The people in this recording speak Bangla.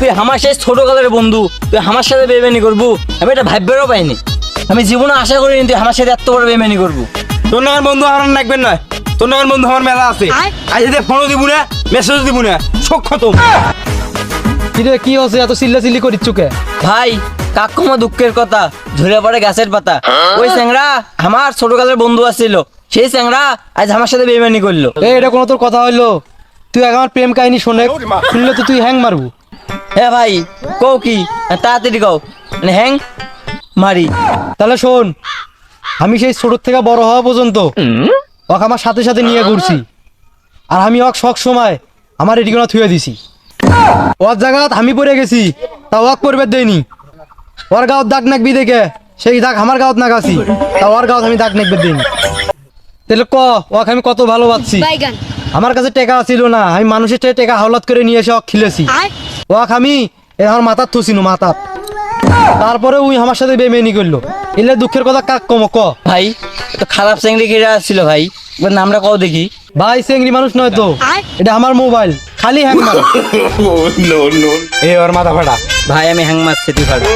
তুই আমার সেই ছোটকালের বন্ধু, তুই আমার সাথে বেইমানি করবো, আমি এটা ভাববেরও পাইনি। আমি জীবনে আশা করিনি তুই আমার সাথে এত বড় বেইমানি করবো। তোর নামের বন্ধু আমার রাখবেন নয়, তোর নামের বন্ধু আমার মেলা আছে। আজ এদের ফোনও দিব না, মেসেজও দিব না, শোক খতম। কিরে কি হচ্ছে এত চিল্লাচিল্লি করিস চুকে? ভাই কাকুমা দুঃখের কথা, ঝরে পড়ে গাছের পাতা। ওই চ্যাংরা আমার ছোটকালের বন্ধু আছিল, সেই চ্যাংরা আজ আমার সাথে বেইমানি করলো। এটা কোনো তোর কথা হইলো? তুই আগে আমার প্রেম কাহিনী শুনলে তো তুই হ্যাং মারবু। হ্যাঁ ভাই, কও কি, তাড়াতাড়ি কও, মানে হ্যাং মারি। তাহলে শোন, আমি সেই ছোট থেকে বড় হওয়া পর্যন্ত ওকে আমার সাথে সাথে নিয়ে ঘুরছি, আর আমি ওকে সব সময় আমার এটিকোনা থুয়ে দিছি। ওর জায়গাত আমি পড়ে গেছি, তা ওয়াক করবে দেয়নি। ওর গাঁত দাগ নাকবি দেখে সেই দাগ আমার গাঁত নাগাছি, তা ওর গাঁত আমি দাগ নাকবে দিইনি। তাহলে ওকে আমি কত ভালোবাসছি। আমার কাছে টাকা ছিল না, আমি মানুষের টাকা হাওলাত করে নিয়ে এসে ওকে খিলেছি। ওকে আমি আমার মাথার থুছিনু মাথার, তারপরে ওই আমার সাথে বেমেনি করলো। এলে দুঃখের কথা কাক কম ক ভাই তো খারাপ চ্যাংড়ি কেরা ছিল ভাই, এবার নামটা কও দেখি। ভাই চেংড়ি মানুষ নয় তো, এটা আমার মোবাইল, খালি হ্যাং মারে। এ ওর মাথা ফাটা। ভাই আমি হ্যাং মারছি, তুই ফাটা।